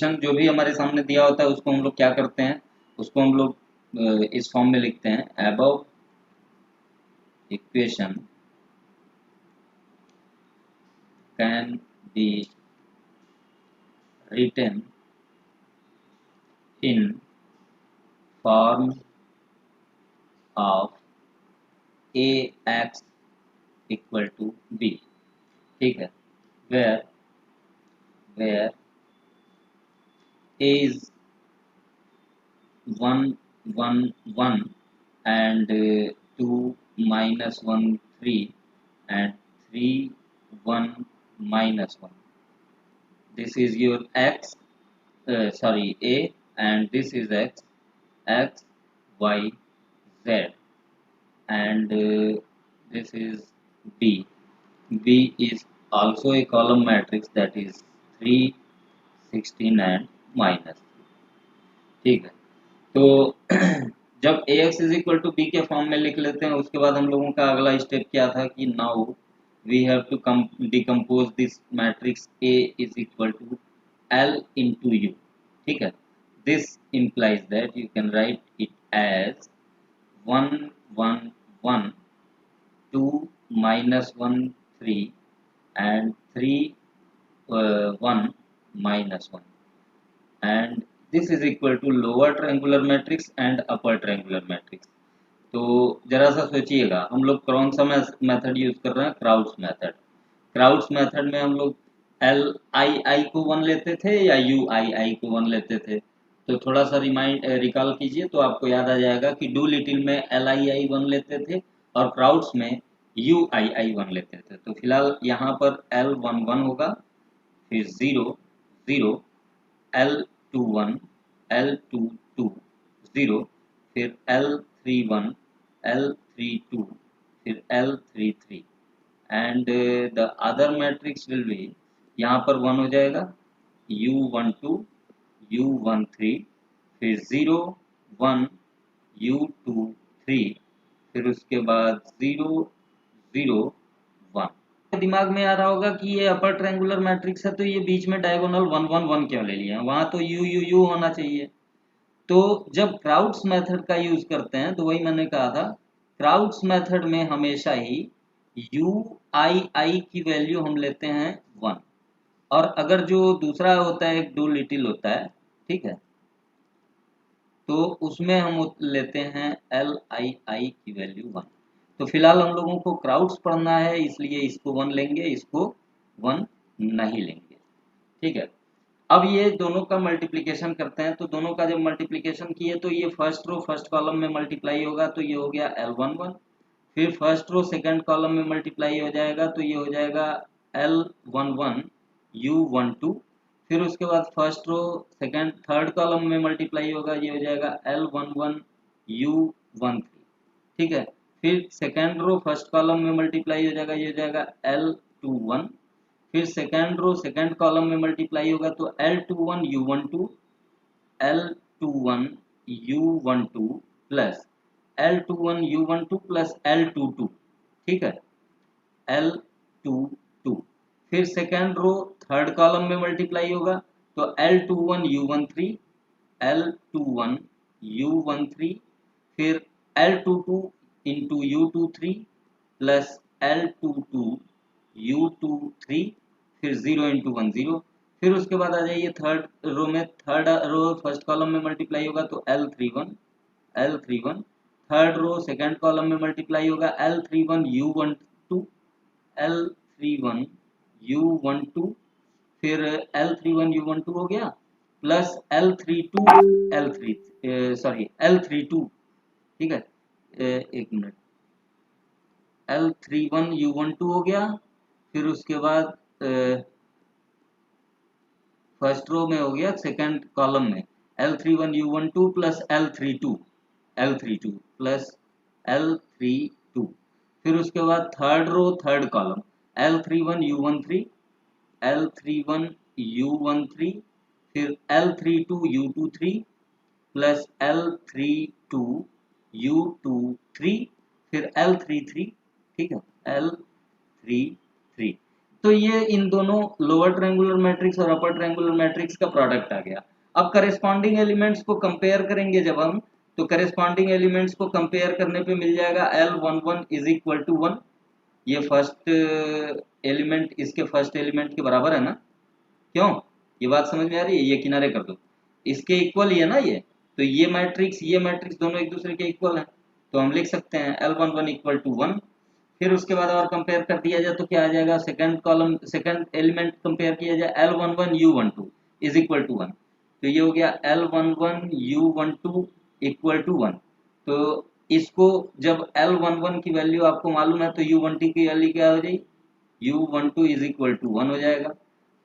Equation जो भी हमारे सामने दिया होता है उसको हम लोग क्या करते हैं, उसको हम लोग इस फॉर्म में लिखते हैं, above equation can be written in form of a x equal to b. ठीक है, where where a is 1 1 1 and 2 minus 1 3 and 3 1 minus 1. This is your x, sorry, a, and this is x, x y z, and this is b. B is also a column matrix, that is 3 16 and minus 3. ठीक है, तो जब A x is equal to B के form में लिख लेते हैं, उसके बाद हम लोगों का अगला स्टेप क्या था कि now we have to decompose this matrix A is equal to L into U. ठीक है, this implies that you can write it as 1 1 1 2 minus 1 3 and 3 1 minus 1, and this is equal to lower triangular matrix and upper triangular matrix। तो जरा सा सोचिएगा, हम लोग कौन सा मेथड यूज कर रहे हैं, क्राउड्स मेथड। क्राउड्स मेथड में हम लोग एल आई आई को 1 लेते थे या यू आई आई को 1 लेते थे। तो थोड़ा सा रिकॉल कीजिए तो आपको याद आ जाएगा कि डू लिटिल में एल आई आई 1 लेते थे और क्राउड्स में यू आई आई 1 लेते थे। तो फिलहाल यहाँ पर एल 1 1 होगा, फिर 0 0, L21 L22 0, फिर L31 L32, फिर L33, and the other matrix will be, यहाँ पर 1 हो जाएगा, U12 U13, फिर 0 1 U23, फिर उसके बाद 0 0 1। दिमाग में आ रहा होगा कि ये अपर ट्रायंगुलर मैट्रिक्स है तो ये बीच में डायगोनल 1 1 1 क्यों ले लिया, वहां तो यू यू यू होना चाहिए। तो जब क्राउड्स मेथड का यूज करते हैं तो वही मैंने कहा था, क्राउड्स मेथड में हमेशा ही यू आई आई की वैल्यू हम लेते हैं 1, और अगर जो दूसरा होता है एक डू लिटिल होता है, ठीक है, तो उसमें हम लेते हैं एल आई आई की वैल्यू 1। तो फिलहाल हम लोगों को क्राउड्स पढ़ना है, इसलिए इसको 1 लेंगे, इसको 1 नहीं लेंगे। ठीक है, अब ये दोनों का मल्टीप्लिकेशन करते हैं, तो दोनों का जब मल्टीप्लिकेशन किए तो ये फर्स्ट रो फर्स्ट कॉलम में मल्टीप्लाई होगा, तो ये हो गया L11, फिर फर्स्ट रो सेकंड कॉलम में मल्टीप्लाई हो जाएगा तो ये हो जाएगा L11 U12, फिर उसके बाद first row second third column में मल्टीप्लाई होगा, ये हो जाएगा L11 U13। ठीक है, फिर सेकंड रो फर्स्ट कॉलम में मल्टीप्लाई हो जाएगा, ये हो जाएगा L21, फिर सेकंड रो सेकंड कॉलम में मल्टीप्लाई होगा तो L21 U12 L21 U12 plus L21 U12 plus L22। ठीक है, L22, फिर सेकंड रो थर्ड कॉलम में मल्टीप्लाई होगा तो L21 U13 L21 U13, फिर L22 into U23 plus L22 U23, फिर 0 इंटू 1 0, फिर उसके बाद आ जाइए थर्ड रो में, थर्ड रो फर्स्ट कॉलम में मल्टीप्लाई होगा तो L31 third row second column में मल्टीप्लाई होगा L31 U12 L31 U12, फिर L31 U12 हो गया प्लस L32, ठीक है, एक मिनट, L31 U12 हो गया, फिर उसके बाद फर्स्ट रो में हो गया सेकंड कॉलम में L31 U12 plus L32 plus L32, फिर उसके बाद third row third column L31 U13 फिर L32 U23 plus L32 U23, फिर L33, ठीक है, L33, तो ये इन दोनों लोअर ट्रायंगुलर मैट्रिक्स और अपर ट्रायंगुलर मैट्रिक्स का प्रोडक्ट आ गया। अब करेस्पॉन्डिंग एलिमेंट्स को कंपेयर करेंगे जब हम, तो करेस्पॉन्डिंग एलिमेंट्स को कंपेयर करने पे मिल जाएगा L11 इज इक्वल टू 1। ये फर्स्ट एलिमेंट इसके फर्स्ट एलिमेंट के बराबर है ना, क्यों? ये बात समझ में आ रही है? ये किनारे कर दो, इसके इक्वल ही है ना ये, तो ये मैट्रिक्स दोनों एक दूसरे के इक्वल हैं, तो हम लिख सकते हैं L11 इक्वल टू 1। फिर उसके बाद और कंपेयर कर दिया जाए तो क्या आ जाएगा, second column second element compare किया जाए L11 U12 is equal to 1, तो ये हो गया L11 U12 इक्वल टू 1। तो इसको जब L11 की वैल्यू आपको मालूम है तो U12 की वैल्यू क्या हो जाएगी, U12 इज इक्वल टू 1 हो जाएगा,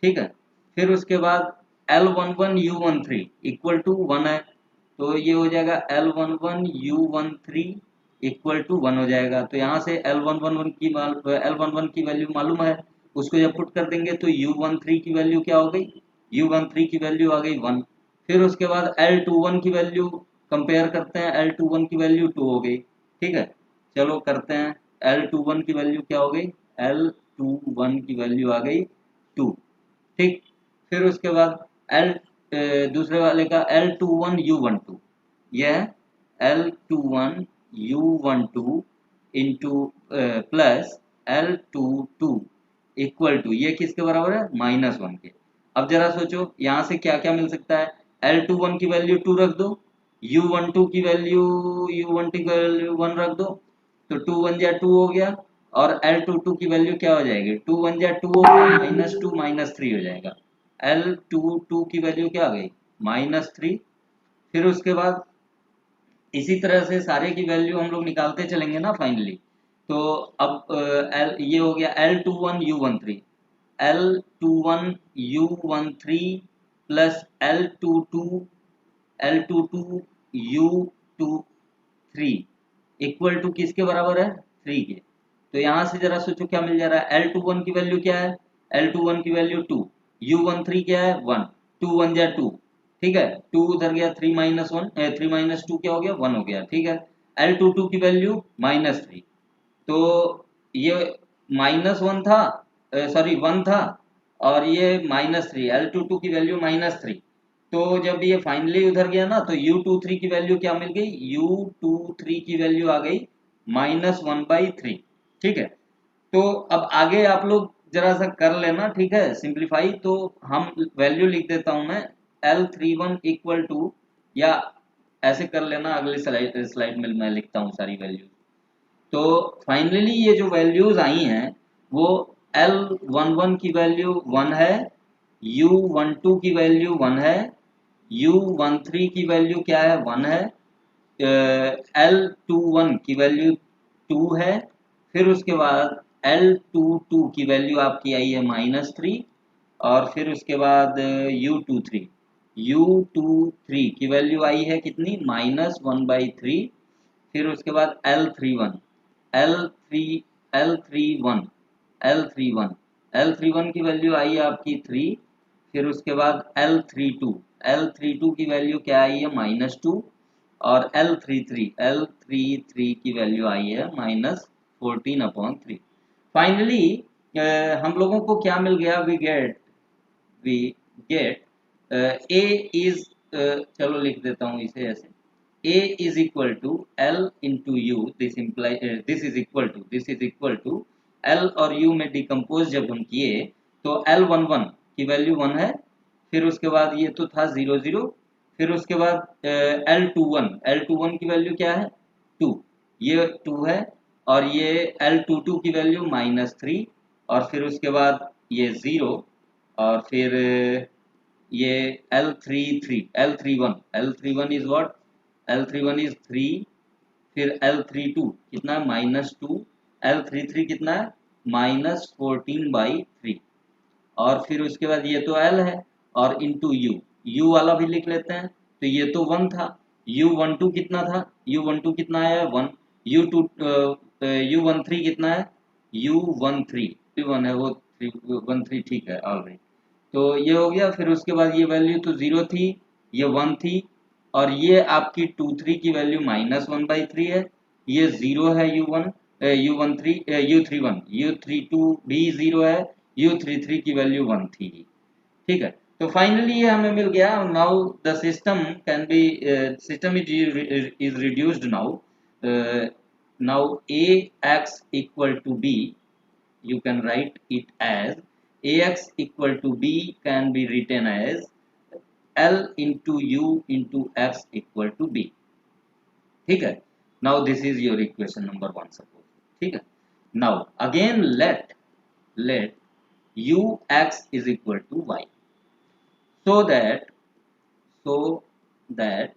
ठीक है। फिर उसके बाद L11 U13 इक्वल टू 1 है, तो ये हो जाएगा L11 U13 इक्वल टू 1 हो जाएगा। तो यहाँ से L11 की वैल्यू मालूम है, उसको जब पुट कर देंगे तो U13 की वैल्यू क्या हो गई, U13 की वैल्यू आ गई 1। फिर उसके बाद L21 की वैल्यू कंपेयर करते हैं, L21 की वैल्यू 2 हो गई, ठीक है। चलो करते हैं, L21 की वैल्यू क्या हो गई, L21 की वैल्यू आ गई 2, ठीक। फिर उसके बाद दूसरे वाले का L21U12, यह L21U12 into plus L22 equal to, ये किसके बराबर है, -1 के। अब जरा सोचो यहाँ से क्या क्या मिल सकता है, L21 की वैल्यू 2 रख दो, U12 की वैल्यू 1 रख दो, तो 2 1 जा 2 हो गया, और L22 की वैल्यू क्या हो जाएगी, 2 1 जा 2 हो गया, -2 -3 हो जाएगा। L22 की वैल्यू क्या आ गई, -3। फिर उसके बाद इसी तरह से सारे की वैल्यू हम लोग निकालते चलेंगे ना फाइनली। तो अब ये हो गया L21U13 L21U13 plus L22U23 equal to किसके बराबर है, 3 के। तो यहाँ से जरा सोचो क्या मिल जा रहा है, L21 की वैल्यू क्या है, L21 की वैल्यू 2, U13 क्या है 1, 2 1 जा 2, ठीक है, 2 उधर गया 3 -1 3 -2 क्या हो गया 1 हो गया, ठीक है। L22 की वैल्यू -3, तो ये -1 था, सॉरी 1 था, और ये -3, L22 की वैल्यू -3। तो जब ये फाइनली उधर गया ना तो U23 की वैल्यू क्या मिल गई, U23 की वैल्यू आ गई -1/3, ठीक है। तो अब आगे आप लोग जरा सा कर लेना, ठीक है, सिंप्लीफाई। तो हम वैल्यू लिख देता हूं मैं L31 इक्वल टू, या ऐसे कर लेना, अगली स्लाइड में मैं लिखता हूँ सारी वैल्यू। तो फाइनली ये जो वैल्यूज आई हैं वो L11 की वैल्यू 1 है, U12 की वैल्यू 1 है, U13 की वैल्यू क्या है 1 है, L21 की वैल्यू 2 है। फिर उसके बाद L22 की वैल्यू आपकी आई है -3, और फिर उसके बाद U23 की वैल्यू आई है कितनी, -1/3। फिर उसके बाद L31 L31 L31 की वैल्यू आई है आपकी 3। फिर उसके बाद L32 की वैल्यू क्या आई है -2, और L33 की वैल्यू आई है -14/3। फाइनली हम लोगों को क्या मिल गया, वी गेट A इज, चलो लिख देता हूँ इसे ऐसे, A is equal to L into U, this is equal to L और U में डिकम्पोज जब हम किए तो L11 की वैल्यू 1 है, फिर उसके बाद ये तो था 0 0, फिर उसके बाद L21 की वैल्यू क्या है 2, ये 2 है, और ये L22 की वैल्यू -3, और फिर उसके बाद ये 0, और फिर ये L31 is what, L31 is 3, फिर L32 कितना है -2, L33 कितना है -14/3, और फिर उसके बाद ये तो L है, और इंटू U वाला भी लिख लेते हैं, तो ये तो 1 था, U12 कितना था, U12 कितना आया 1, U13 कितना है, U13 1 है, वो 13 ठीक है, ऑलराइट। तो ये हो गया, फिर उसके बाद ये वैल्यू तो 0 थी, ये 1 थी, और ये आपकी 23 की वैल्यू -1/3 है, ये 0 है U31 U31 U32 भी 0 है, u33 की वैल्यू 1 थी, ठीक है। तो फाइनली ये हमें मिल गया। Now the system can be system is reduced now. Now ax equal to b, you can write it as ax equal to b can be written as l into u into x equal to b, ठीक है। Now this is your equation number 1 suppose, ठीक है। Now again let u x is equal to y, so that so that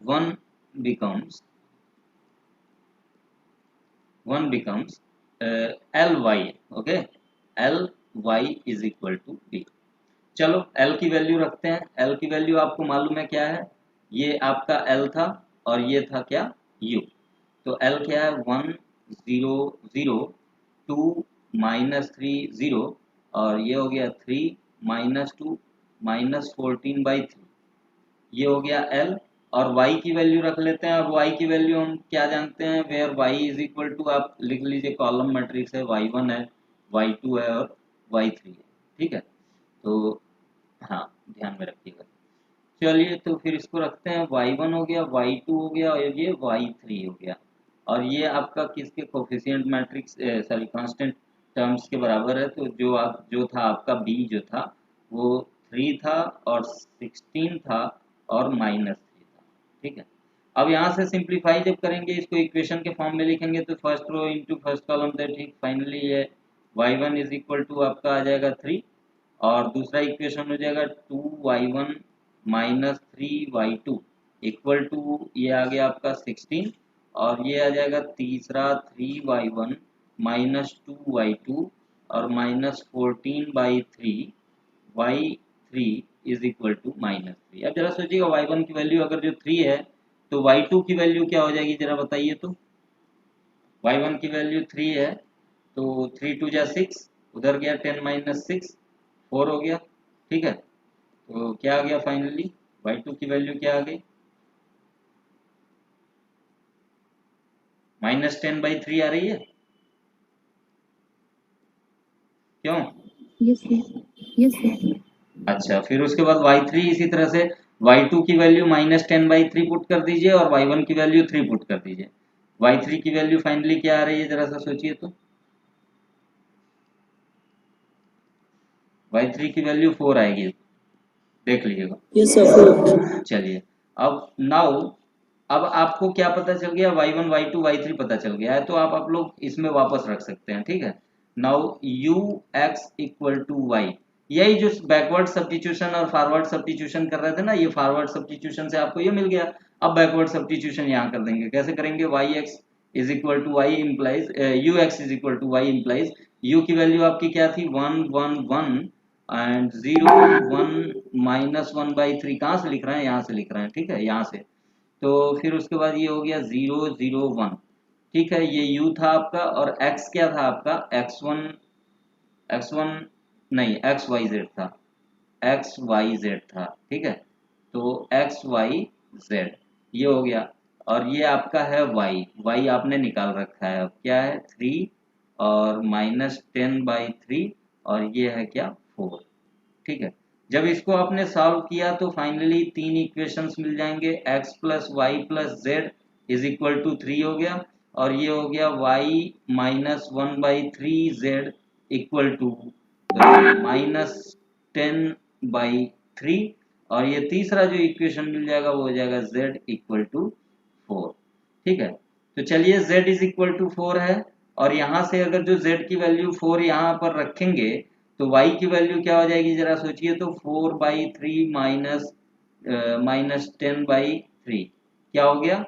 1 becomes ly, okay, ly is equal to b। चलो l की value रखते हैं। l की value आपको मालूम है क्या है, ये आपका l था और ये था क्या u। तो l क्या है 1 0 0 2 -3 0 और ये हो गया 3 -2 -14/3, ये हो गया l। और y की वैल्यू रख लेते हैं। अब y की वैल्यू हम क्या जानते हैं, where y is equal to, आप लिख लीजिए कॉलम मैट्रिक्स है, y1 है, y2 है और y3 है, ठीक है। तो हाँ ध्यान में रखिएगा। चलिए तो फिर इसको रखते हैं, y1 हो गया, y2 हो गया और ये y3 हो गया। और ये आपका किसके coefficient matrix sorry constant terms के बराबर है। तो जो था आपका b जो था वो 3 था और 16 था और -3 था, ठीक है। अब यहाँ से सिंप्लीफाई जब करेंगे, इसको इक्वेशन के फॉर्म में लिखेंगे तो first row into first column थे, ठीक। फाइनली ये y1 इज इक्वल टू आपका आ जाएगा 3 और दूसरा इक्वेशन हो जाएगा 2y1 -3y2 इक्वल टू ये आ गया आपका 16 और ये आ जाएगा तीसरा 3y1 -2y2 और -14/3 y3 इज इक्वल टू -3। अब जरा सोचिएगा y1 की वैल्यू अगर जो 3 है तो y2 की वैल्यू क्या हो जाएगी, जरा बताइए तो। y1 की वैल्यू 3 है तो 3 2 जा 6, उधर गया 10 - 6 4 हो गया, ठीक है। तो क्या आ गया फाइनली, y2 की वैल्यू क्या आ गई, -10/3 आ रही है, क्यों? Yes sir. अच्छा, फिर उसके बाद y3 इसी तरह से y2 की वैल्यू -10/3 पुट कर दीजिए और y1 की वैल्यू 3 पुट कर दीजिए। y3 की वैल्यू फाइनली क्या आ रही है, जरा सा सोचिए तो। y3 की वैल्यू 4 आएगी, देख लीजिएगा। Yes sir. चलिए अब नाउ अब आपको क्या पता चल गया, y1 y2 y3 पता चल गया है, तो आप लोग इसमें वापस रख सकते हैं, ठीक है। Now u x equal to y, यही जो बैकवर्ड सब्स्टिट्यूशन और फॉरवर्ड सब्स्टिट्यूशन कर रहे थे ना, ये फॉरवर्ड सब्स्टिट्यूशन से आपको ये मिल गया। अब बैकवर्ड सब्स्टिट्यूशन यहाँ कर देंगे, कैसे करेंगे, yx is equal to y इम्प्लाइज ux is equal to y इम्प्लाइज u की वैल्यू आपकी क्या थी 1 1 1 एंड 0 1 -1/3, कहाँ से लिख रहे हैं, यहाँ से लिख रहे हैं, ठीक है, यहाँ से। तो फिर उसके बाद ये हो गया 0 0 1, ठीक है। ये u था आपका और x क्या था आपका, x1 नहीं xyz था, xyz था, ठीक है। तो xyz ये हो गया और ये आपका है y आपने निकाल रखा है। अब क्या है 3 और -10/3 और ये है क्या 4, ठीक है। जब इसको आपने सॉल्व किया तो फाइनली 3 इक्वेशंस मिल जाएंगे, x plus y plus z is equal to 3 हो गया और ये हो गया y -1/3 z इक्वल टू -10/3 और ये तीसरा जो इक्वेशन मिल जाएगा वो हो जाएगा z इक्वल टू 4, ठीक है। तो चलिए z इज इक्वल टू 4 है और यहाँ से अगर जो z की वैल्यू 4 यहाँ पर रखेंगे तो y की वैल्यू क्या हो जाएगी, जरा सोचिए तो 4/3 -10/3 क्या हो गया,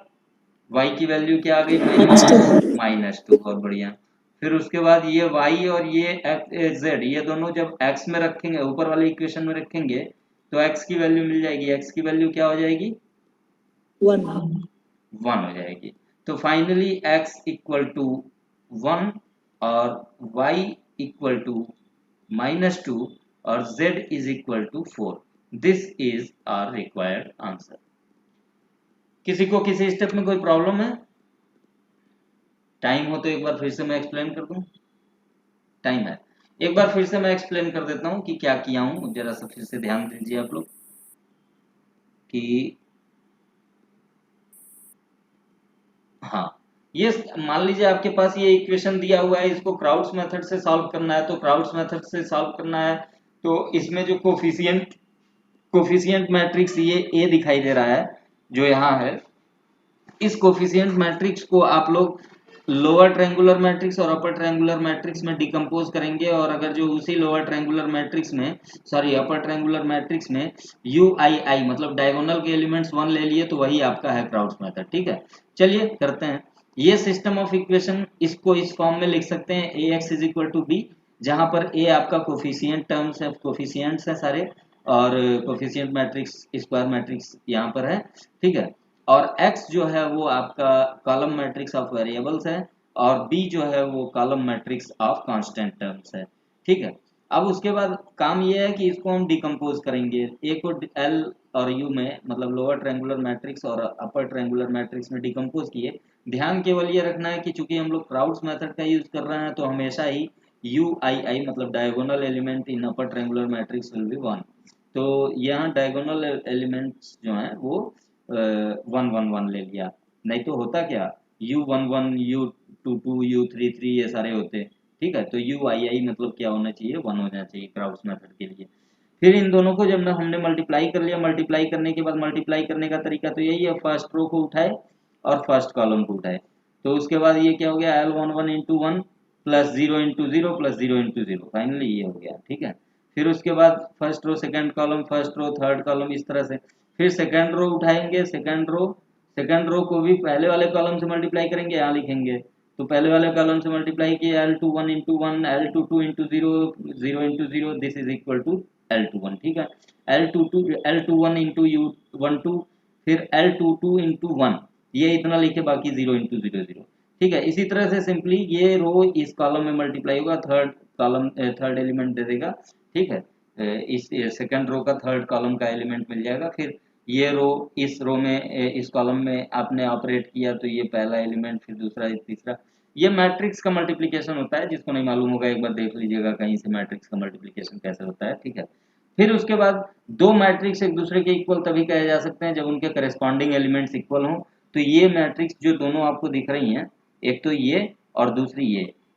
y की वैल्यू क्या आ गई -2, बहुत बढ़िया। फिर उसके बाद ये y और ये z ये दोनों जब x में रखेंगे, ऊपर वाले इक्वेशन में रखेंगे तो x की वैल्यू मिल जाएगी, x की वैल्यू क्या हो जाएगी 1 हो जाएगी। तो फाइनली x इक्वल टू 1 और y इक्वल टू -2 और z is equal to 4। This is our required answer. किसी को किसी स्टेप में कोई प्रॉब्लम है, टाइम हो तो एक बार फिर से मैं एक्सप्लेन कर दूं। टाइम है। एक बार फिर से मैं एक्सप्लेन कर देता हूँ कि क्या किया हूँ, जरा सा फिर से ध्यान दीजिए आप लोग कि हाँ, ये मान लीजिए आपके पास ये इक्वेशन दिया हुआ है, इसको क्राउड्स मेथड से सॉल्व करना है। तो क्राउड्स मेथड से सॉल्व करना है तो इसमें जो कोफिशिएंट मैट्रिक्स ये ए दिखाई दे रहा है जो यहाँ है, इस कोफिशिएंट मैट्रिक्स को आप लोग लोअर ट्रायंगुलर मैट्रिक्स और अपर ट्रायंगुलर मैट्रिक्स में डिकम्पोज करेंगे। और अगर जो उसी लोअर ट्रायंगुलर मैट्रिक्स में सॉरी अपर ट्रायंगुलर मैट्रिक्स में यू आई आई मतलब डायगोनल के एलिमेंट्स 1 ले लिए तो वही आपका है क्राउड्स मेथड। ठीक है, चलिए करते हैं। ये सिस्टम ऑफ इक्वेशन इसको इस फॉर्म में लिख सकते हैं A x is equal to B, जहां पर ए आपका कोफिशिएंट टर्म्स है, कोफिशिएंट्स है सारे, और कोफिशिएंट मैट्रिक्स स्क्वायर मैट्रिक्स यहाँ पर है। ठीक है, और x जो है वो आपका कॉलम मैट्रिक्स ऑफ वेरिएबल्स है, और b जो है वो column matrix of constant terms है। ठीक है, अब उसके बाद काम ये है कि इसको हम डिकम्पोज करेंगे। a को l और u में मतलब लोअर ट्रायंगुलर मैट्रिक्स और अपर ट्रायंगुलर मैट्रिक्स में डिकम्पोज किए। ध्यान केवल ये रखना है कि चूंकि हम लोग क्राउड्स मेथड का यूज कर रहे हैं तो हमेशा ही यू आई आई मतलब diagonal element in upper triangular matrix will be 1। तो यहाँ डायगोनल एलिमेंट्स जो हैं वो 1 1 1 ले लिया। नहीं तो होता क्या, u11 u22 u33 ये सारे होते। ठीक है, तो u आई आई मतलब क्या होना चाहिए, 1 होना चाहिए क्राउड्स मेथड के लिए। फिर इन दोनों को जब ना हमने मल्टीप्लाई कर लिया, मल्टीप्लाई करने के बाद मल्टीप्लाई करने का तरीका तो यही है, फर्स्ट रो को उठाए और फर्स्ट कॉलम को उठाए। तो उसके बाद ये क्या हो गया, L11 into 1 plus 0 into 0 plus 0 into 0, finally ये हो गया। ठीक है, फिर उसके बाद first row second column, first row third column, इस तरह से। फिर सेकंड रो उठाएंगे, सेकंड रो को भी पहले वाले कॉलम से मल्टीप्लाई करेंगे, यहाँ लिखेंगे। तो पहले वाले कॉलम से मल्टीप्लाई किए L21 into 1 L22 into 0 0 into 0 this is equal to L21। ठीक है, L21 इंटू U12 फिर L22 इंटू 1, ये इतना लिखे, बाकी 0 इंटू 0 0। ठीक है, इसी तरह से सिंपली ये रो इस कॉलम में मल्टीप्लाई होगा, थर्ड कॉलम थर्ड एलिमेंट दे देगा। ठीक है, इस सेकंड रो का थर्ड कॉलम का एलिमेंट मिल जाएगा। फिर ये रो इस रो में इस कॉलम में आपने ऑपरेट किया तो ये पहला एलिमेंट, फिर दूसरा, तीसरा। ये मैट्रिक्स का मल्टीप्लिकेशन होता है, जिसको नहीं मालूम होगा एक बार देख लीजिएगा कहीं से मैट्रिक्स का मल्टीप्लिकेशन कैसे होता है। ठीक है, फिर उसके बाद दो मैट्रिक्स एक दूसरे के इक्वल तभी कहे जा सकते हैं जब उनके करस्पॉन्डिंग एलिमेंट्स इक्वल हों। तो ये मैट्रिक्स जो दोनों आपको दिख रही हैं, एक तो ये और दूसरी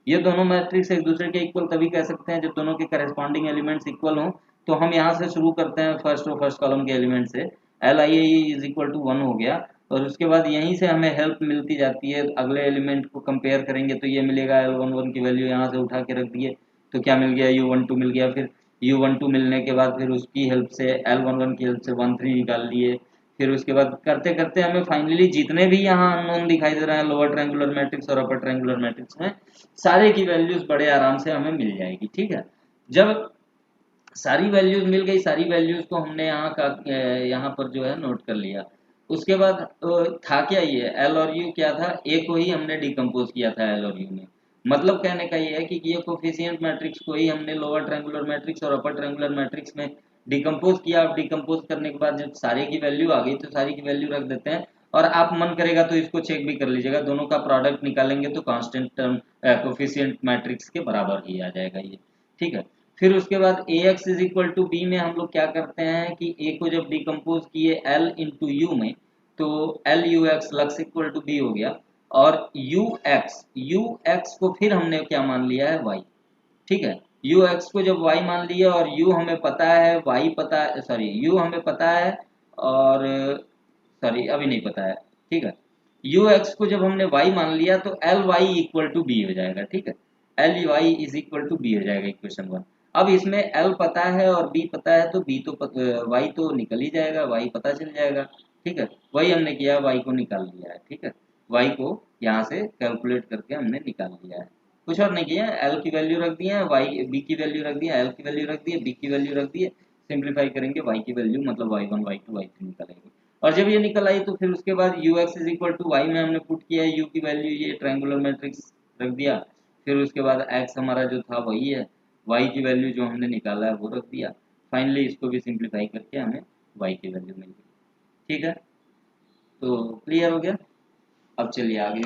ये दोनों मैट्रिक्स एक दूसरे के इक्वल तभी कह सकते हैं जब दोनों के करस्पॉन्डिंग एलिमेंट्स इक्वल हों। तो हम यहाँ से शुरू करते हैं फर्स्ट और फर्स्ट कॉलम के एलिमेंट से, L I I is equal to 1 हो गया। और उसके बाद यहीं से हमें हेल्प मिलती जाती है, अगले एलिमेंट को कंपेयर करेंगे तो ये मिलेगा L11 की वैल्यू यहाँ से उठा के रख दिए तो क्या मिल गया, U12 मिल गया। फिर U12 मिलने के बाद फिर उसकी हेल्प से L11 की हेल्प से 13 निकाल लिए। फिर उसके बाद करते करते हमें फाइनली जितने भी यहाँ अननोन दिखाई दे रहे हैं लोअर ट्रायंगुलर मैट्रिक्स और अपर ट्रायंगुलर मैट्रिक्स में, सारे की वैल्यूज बड़े आराम से हमें मिल जाएगी। ठीक है, जब सारी वैल्यूज मिल गई, सारी वैल्यूज को हमने यहाँ पर जो है नोट कर लिया। उसके बाद था क्या, ये एल और यू क्या था, ए को ही हमने डिकम्पोज किया था एल और यू में। मतलब कहने का ये है कि ये कोफिशिएंट मैट्रिक्स को ही हमने लोअर ट्रायंगुलर मैट्रिक्स और अपर ट्रायंगुलर मैट्रिक्स में डिकम्पोज किया। अब डिकम्पोज करने के बाद जब सारे की वैल्यू आ गई तो सारी की वैल्यू रख देते हैं। और आप मन करेगा तो इसको चेक भी कर लीजिएगा, दोनों का प्रोडक्ट निकालेंगे तो कांस्टेंट टर्म कोफिशिएंट मैट्रिक्स के बराबर ही आ जाएगा ये। ठीक है, फिर उसके बाद A x is equal to B में हम लोग क्या करते हैं कि ए को जब डिकम्पोज किए एल इंटू यू में तो एल यू एक्स लक्स इक्वल टू बी हो गया। और यू एक्स को फिर हमने क्या मान लिया है, वाई। ठीक है, यू एक्स को जब वाई मान लिया और यू हमें पता है, वाई पता है, सॉरी यू हमें पता है और सॉरी अभी नहीं पता है। ठीक है, यू एक्स को जब हमने वाई मान लिया तो L y equal to b हो जाएगा। ठीक है, L y is equal to b हो जाएगा इक्वेशन 1। अब इसमें एल पता है और बी पता है तो बी तो वाई तो निकल ही जाएगा, वाई पता चल जाएगा। ठीक है, वही हमने किया, वाई को निकाल लिया है। ठीक है, वाई को यहाँ से कैलकुलेट करके हमने निकाल लिया है, कुछ और नहीं किया। एल की वैल्यू रख दी है, वाई बी की वैल्यू रख दी है, एल की वैल्यू रख दी है, बी की वैल्यू रख दी है। सिंप्लीफाई करेंगे, वाई की वैल्यू मतलब y1 y2 y3 निकलेगी। और जब ये निकल आई तो फिर उसके बाद U x is equal to y में हमने पुट किया यू की वैल्यू, ये ट्रायंगुलर मैट्रिक्स रख दिया। फिर उसके बाद एक्स हमारा जो था वही है, वाई की वैल्यू जो हमने निकाला है वो रख दिया। फाइनली इसको भी सिंप्लीफाई करके हमें वाई की वैल्यू मिल गई। ठीक है, तो क्लियर हो गया। अब चलिए आगे